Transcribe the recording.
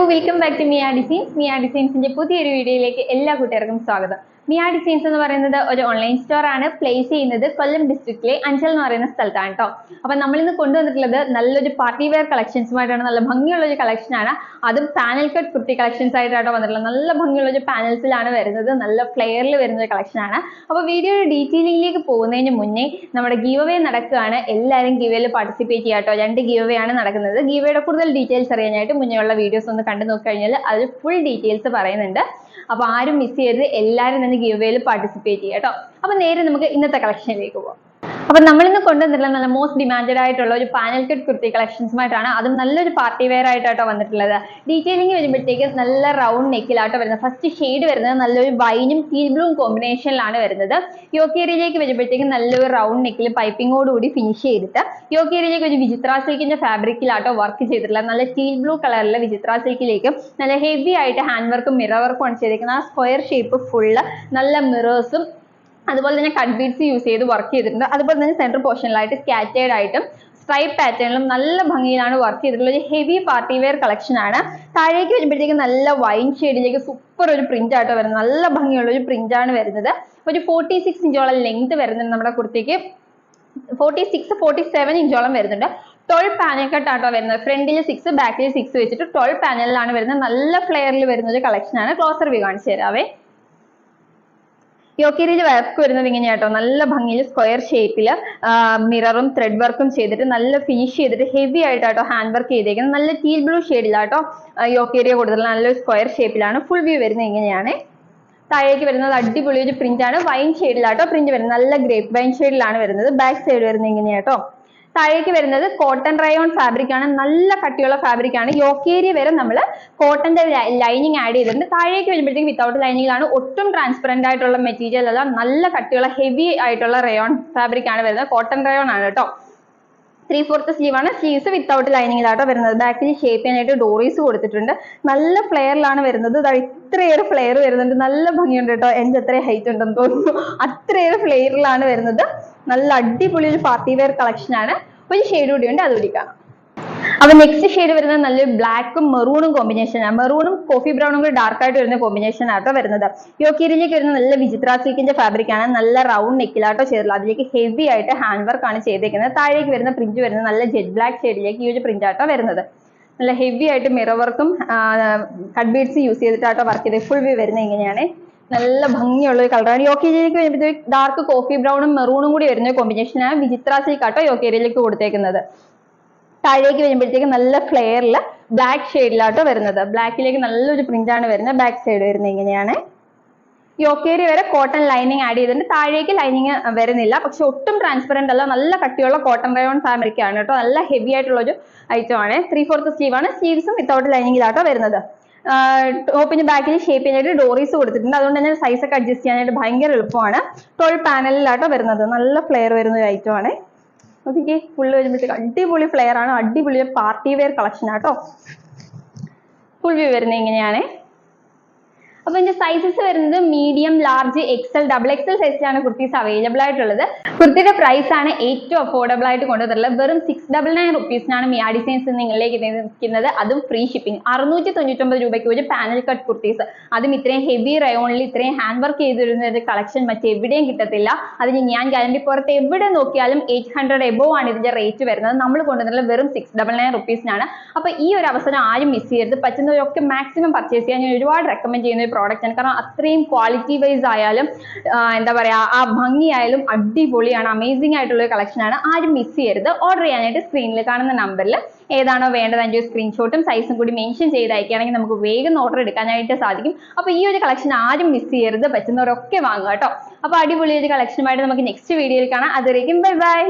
Welcome back to Mia designs. മിയ ഡിസൈൻസിന്റെ പുതിയൊരു വീഡിയോയിലേക്ക് എല്ലാ കൂട്ടുകാർക്കും സ്വാഗതം. മിയ ഡിസൈൻസ് എന്ന് പറയുന്നത് ഒരു ഓൺലൈൻ സ്റ്റോർ ആണ്. പ്ലേസ് ചെയ്യുന്നത് കൊല്ലം ഡിസ്ട്രിക്റ്റിലെ അഞ്ചൽ എന്ന് പറയുന്ന സ്ഥലത്താണ് കേട്ടോ. അപ്പൊ നമ്മൾ ഇന്ന് കൊണ്ടുവന്നിട്ടുള്ളത് നല്ലൊരു പാർട്ടി വെയർ കളക്ഷൻസുമായിട്ടാണ്. നല്ല ഭംഗിയുള്ള ഒരു കളക്ഷൻ ആണ്. അതും പാനൽ കട്ട് കുർത്തി കളക്ഷൻസ് ആയിട്ടാണ് വന്നിട്ടുള്ളത്. നല്ല ഭംഗിയുള്ള ഒരു പാനൽസിലാണ് വരുന്നത്. നല്ല ഫ്ലെയറിൽ വരുന്ന ഒരു കളക്ഷൻ ആണ്. അപ്പൊ വീഡിയോയുടെ ഡീറ്റെയിലിംഗിലേക്ക് പോകുന്നതിന് മുന്നേ നമ്മുടെ ഗീവ് അവേ നടക്കുകയാണ്. എല്ലാവരും ഗീവയിൽ പാർട്ടിസിപ്പേറ്റ് ചെയ്യാം കേട്ടോ. 2 ഗീവ് അവേ ആണ് നടക്കുന്നത്. ഗീവയുടെ കൂടുതൽ ഡീറ്റെയിൽസ് അറിയാനായിട്ട് മുന്നേ ഉള്ള വീഡിയോസ് ഒന്ന് കണ്ടു നോക്കി കഴിഞ്ഞാൽ അതിൽ ഫുൾ ഡീറ്റെയിൽസ് പറയുന്നുണ്ട്. അപ്പൊ ആരും മിസ് ചെയ്യരുത്. എല്ലാവരും തന്നെ ഗീവ് അവേയിൽ പാർട്ടിസിപ്പേറ്റ് ചെയ്യാം കേട്ടോ. അപ്പൊ നേരെ നമുക്ക് ഇന്നത്തെ കളക്ഷനിലേക്ക് പോകാം. അപ്പൊ നമ്മളിന്ന് കൊണ്ടുവന്നിട്ടുള്ള നല്ല മോസ്റ്റ് ഡിമാൻഡഡ് ആയിട്ടുള്ള ഒരു പാനൽ കട്ട് കുർത്തി കളക്ഷൻസുമായിട്ടാണ്. അതും നല്ലൊരു പാർട്ടി വെയർ ആയിട്ടോ വന്നിട്ടുള്ളത്. ഡീറ്റെയിലിംഗ് വരുമ്പോഴത്തേക്ക് നല്ല റൗണ്ട് നെക്കിലാട്ടോ വരുന്നത്. ഫസ്റ്റ് ഷെയ്ഡ് വരുന്നത് നല്ലൊരു വൈനും ടീൽ ബ്ലൂവും കോമ്പിനേഷനിലാണ് വരുന്നത്. യോക്ക് ഏരിയയിലേക്ക് വരുമ്പോഴത്തേക്ക് നല്ലൊരു റൗണ്ട് നെക്കിൽ പൈപ്പിങ്ങോട് കൂടി ഫിനിഷ് ചെയ്തിട്ട് യോക്ക് ഏരിയയിലേക്ക് ഒരു വിചിത്ര സിൽക്കിന്റെ ഫാബ്രിക്കിലാട്ടോ വർക്ക് ചെയ്തിട്ടുള്ളത്. നല്ല ടീൽ ബ്ലൂ കളറിലെ വിചിത്ര സിൽക്കിലേക്ക് നല്ല ഹെവി ആയിട്ട് ഹാൻഡ് വർക്കും മിറർ വർക്കും ആണ് ചെയ്തിരിക്കുന്നത്. ആ സ്ക്വയർ ഷേപ്പ് ഫുള്ള് നല്ല മിറേഴ്സും അതുപോലെ തന്നെ കട്ട് ബീഡ്സ് യൂസ് ചെയ്ത് വർക്ക് ചെയ്തിട്ടുണ്ട്. അതുപോലെ തന്നെ സെൻട്രൽ പോർഷനിലായിട്ട് സ്കാറ്റേർഡ് ആയിട്ടും സ്ട്രൈപ്പ് പാറ്റേണിലും നല്ല ഭംഗിയിലാണ് വർക്ക് ചെയ്തിട്ടുള്ള ഒരു ഹെവി പാർട്ടി വെയർ കളക്ഷൻ ആണ്. താഴേക്ക് വരുമ്പോഴത്തേക്ക് നല്ല വൈൻ ഷെയ്ഡിലേക്ക് സൂപ്പർ ഒരു പ്രിന്റ് ആട്ടോ വരുന്നത്. നല്ല ഭംഗിയുള്ള ഒരു പ്രിന്റ് ആണ് വരുന്നത്. ഒരു 46 ഇഞ്ചോളം ലെങ്ത് വരുന്നുണ്ട് നമ്മുടെ കുർത്തിക്ക്. 47 ഇഞ്ചോളം വരുന്നുണ്ട്. 12 പാനൽ കട്ട് ആട്ടോ വരുന്നത്. ഫ്രണ്ടിൽ 6 ബാക്കിൽ 6 വെച്ചിട്ട് 12 പാനലിലാണ് വരുന്നത്. നല്ല ഫ്ലെയറിൽ വരുന്ന ഒരു കളക്ഷൻ ആണ്. ക്ലോസർ വ്യൂ കാണിച്ചു തരാവേ. യോക്കേരിയിൽ വർക്ക് വരുന്നത് ഇങ്ങനെയാട്ടോ. നല്ല ഭംഗിയിൽ സ്ക്വയർ ഷേപ്പിൽ മിററും ത്രെഡ് വർക്കും ചെയ്തിട്ട് നല്ല ഫിനിഷ് ചെയ്തിട്ട് ഹെവി ആയിട്ടാട്ടോ ഹാൻഡ് വർക്ക് ചെയ്തേക്കുന്നത്. നല്ല ടീൽ ബ്ലൂ ഷെയ്ഡിലാട്ടോ യോക്കേരിയ കൊടുത്തിട്ടുള്ള നല്ലൊരു സ്ക്വയർ ഷേപ്പിലാണ്. ഫുൾ വ്യൂ വരുന്നത് ഇങ്ങനെയാണ്. താഴേക്ക് വരുന്നത് അടിപൊളി ഒരു പ്രിന്റ് ആണ്. വൈൻ ഷെയ്ഡിലാട്ടോ പ്രിന്റ് വരുന്നത്. നല്ല ഗ്രേപ്പ് വൈൻ ഷെയ്ഡിലാണ് വരുന്നത്. ബാക്ക് സൈഡ് വരുന്നത് ഇങ്ങനെയാട്ടോ. താഴേക്ക് വരുന്നത് കോട്ടൺ റയോൺ ഫാബ്രിക് ആണ്. നല്ല കട്ടിയുള്ള ഫാബ്രിക് ആണ്. യോക്ക് ഏരിയ വരെ നമ്മൾ കോട്ടന്റെ ലൈനിങ് ആഡ് ചെയ്തിട്ടുണ്ട്. താഴേക്ക് വരുമ്പോഴത്തേക്ക് വിത്തൗട്ട് ലൈനിങ്ങിലാണ്. ഒട്ടും ട്രാൻസ്പെറന്റ് ആയിട്ടുള്ള മെറ്റീരിയൽ അല്ല. നല്ല കട്ടിയുള്ള ഹെവി ആയിട്ടുള്ള റയോൺ ഫാബ്രിക് ആണ് വരുന്നത്. കോട്ടൺ റയോൺ ആണ് കേട്ടോ. 3/4 സ്ലീവ് ആണ്. സ്ലീവ്സ് വിത്തൗട്ട് ലൈനിങ്ങിലാട്ടോ വരുന്നത്. ബാക്കിൽ ഷേപ്പ് ചെയ്യാനായിട്ട് ഡോറീസ് കൊടുത്തിട്ടുണ്ട്. നല്ല ഫ്ലെയറിലാണ് വരുന്നത്. ഇത്രയേറെ ഫ്ലെയർ വരുന്നുണ്ട്. നല്ല ഭംഗിയുണ്ട് കേട്ടോ. എൻ്റെ അത്രയും ഹൈറ്റ് ഉണ്ടെന്ന് തോന്നുന്നു. അത്രയേറെ ഫ്ലെയറിലാണ് വരുന്നത്. നല്ല അടിപൊളി ഒരു പാർട്ടി വെയർ കളക്ഷൻ ആണ്. ഒരു ഷെയ്ഡ് കൂടി ഉണ്ട്, അതുകൂടി കാണാം. അപ്പൊ നെക്സ്റ്റ് ഷെയ്ഡ് വരുന്നത് നല്ലൊരു ബ്ലാക്കും മെറൂണും കോമ്പിനേഷൻ ആണ്. മെറൂണും കോഫി ബ്രൗണും കൂടി ഡാർക്ക് ആയിട്ട് വരുന്ന കോമ്പിനേഷൻ ആട്ടോ വരുന്നത്. യോക്കേരിയിലേക്ക് വരുന്ന നല്ല വിചിത്ര സിൽക്കിന്റെ ഫാബ്രിക് ആണ്. നല്ല റൗണ്ട് നെക്കിലാട്ടോ ചെയ്തിട്ടുള്ളത്. അതിലേക്ക് ഹെവി ആയിട്ട് ഹാൻഡ് വർക്ക് ആണ് ചെയ്തേക്കുന്നത്. താഴേക്ക് വരുന്ന പ്രിന്റ് വരുന്നത് നല്ല ജെറ്റ് ബ്ലാക്ക് ഷെയ്ഡിലേക്ക് ഈ ഒരു പ്രിന്റ് ആട്ടോ വരുന്നത്. നല്ല ഹെവി ആയിട്ട് മിറർ വർക്കും കട്ട് ബീഡ്സ് യൂസ് ചെയ്തിട്ടാട്ടോ വർക്ക് ചെയ്ത്. ഫുൾ വ്യൂ വരുന്നത് ഇങ്ങനെയാണ്. നല്ല ഭംഗിയുള്ള ഒരു കളറാണ്. യോക്കേരിയിലേക്ക് വരുമ്പോഴത്തേക്ക് ഡാർക്ക് കോഫി ബ്രൗണും മെറൂണും കൂടി വരുന്ന കോമ്പിനേഷൻ ആണ്. വിചിത്ര സിൽക്ക് ആട്ടോ യോക്കേരിയിലേക്ക് കൊടുത്തേക്കുന്നത്. താഴേക്ക് വരുമ്പോഴത്തേക്ക് നല്ല ഫ്ലെയറിൽ ബ്ലാക്ക് ഷെയ്ഡിലാട്ടോ വരുന്നത്. ബ്ലാക്കിലേക്ക് നല്ലൊരു പ്രിന്റ് ആണ് വരുന്നത്. ബാക്ക് സൈഡ് വരുന്നത് ഇങ്ങനെയാണ്. യോക്കേരി വരെ കോട്ടൺ ലൈനിങ് ആഡ് ചെയ്തിട്ടുണ്ട്. താഴേക്ക് ലൈനിങ് വരുന്നില്ല. പക്ഷെ ഒട്ടും ട്രാൻസ്പെറന്റ് അല്ല. നല്ല കട്ടിയുള്ള കോട്ടൺ റയോൺ ഫാബ്രിക് ആണ് കേട്ടോ. നല്ല ഹെവി ആയിട്ടുള്ള ഒരു ഐറ്റം ആണ്. 3/4 സ്ലീവ് ആണ്. സ്ലീവ്സും വിത്തൗട്ട് ലൈനിങ്ങിലാട്ടോ വരുന്നത്. ടോപ്പിന് ബാക്കിൽ ഷേപ്പ് ചെയ്യാനായിട്ട് ഡോറീസ് കൊടുത്തിട്ടുണ്ട്. അതുകൊണ്ട് തന്നെ സൈസ് ഒക്കെ അഡ്ജസ്റ്റ് ചെയ്യാനായിട്ട് ഭയങ്കര എളുപ്പമാണ്. 12 പാനലിലാട്ടോ വരുന്നത്. നല്ല ഫ്ലെയർ വരുന്ന ഒരു ഐറ്റം ആണ്. ഓക്കെ, ഫുള്ള് വരുമ്പോഴത്തേക്ക് അടിപൊളി ഫ്ലെയർ ആണ്. അടിപൊളി പാർട്ടി വെയർ കളക്ഷൻ ആട്ടോ. ഫുൾ വ്യൂ വരുന്നത് ഇങ്ങനെയാണ്. അപ്പൊ ഇതിന്റെ സൈസസ് വരുന്നത് മീഡിയം, ലാർജ്, എക്സൽ, XXL സൈസിലാണ് കുർത്തീസ് അവൈലബിൾ ആയിട്ടുള്ളത്. കുർത്തിയുടെ പ്രൈസ് ആണ് ഏറ്റവും അഫോർഡബിൾ ആയിട്ട് കൊണ്ടുവന്നിട്ടുള്ളത്. വെറും 699 റുപ്പീസിനാണ് മിയ ഡിസൈൻസ് നിങ്ങളിലേക്ക് എത്തിക്കുന്നത്. അതും ഫ്രീ ഷിപ്പിംഗ്. 699 രൂപയ്ക്ക് ഒരു പാനൽ കട്ട് കുർത്തീസ്, അതും ഇത്രയും ഹെവി റയോണിൽ ഇത്രയും ഹാൻഡ് വർക്ക് ചെയ്തിരുന്ന ഒരു കളക്ഷൻ മറ്റെവിടെയും കിട്ടത്തില്ല. അതിന് ഞാൻ ഗ്യാരണ്ടി പുറത്ത് എവിടെ നോക്കിയാലും 800 എബോവ് ആണ് ഇതിന്റെ റേറ്റ് വരുന്നത്. നമ്മൾ കൊണ്ടുവന്നിട്ടുള്ളത് വെറും 699 റുപ്പീസിനാണ്. അപ്പൊ ഈ ഒരു അവസരം ആരും മിസ് ചെയ്യരുത്. പറ്റുന്നവരൊക്കെ മാക്സിമം പർച്ചേസ് ചെയ്യാൻ ഞാൻ ഒരുപാട് റെക്കമെൻഡ് ചെയ്യുന്ന പ്രോഡക്റ്റ് ആണ്. കാരണം അത്രയും ക്വാളിറ്റി വൈസ് ആയാലും എന്താ പറയാ, ആ ഭംഗിയായാലും അടിപൊളിയാണ്. അമേസിംഗ് ആയിട്ടുള്ള ഒരു കളക്ഷൻ ആണ്. ആരും മിസ് ചെയ്യരുത്. ഓർഡർ ചെയ്യാനായിട്ട് സ്ക്രീനിൽ കാണുന്ന നമ്പറിൽ ഏതാണോ വേണ്ടത് അതിന്റെ സ്ക്രീൻഷോട്ടും സൈസും കൂടി മെൻഷൻ ചെയ്ത് അയക്കുകയാണെങ്കിൽ നമുക്ക് വേഗം ഓർഡർ എടുക്കാനായിട്ട് സാധിക്കും. അപ്പൊ ഈ ഒരു കളക്ഷൻ ആരും മിസ് ചെയ്യരുത്. പറ്റുന്നവരൊക്കെ വാങ്ങുക കേട്ടോ. അപ്പൊ അടിപൊളി ഒരു കളക്ഷനുമായിട്ട് നമുക്ക് നെക്സ്റ്റ് വീഡിയോയിൽ കാണാം. അതുവരേക്കും ബൈ ബൈ.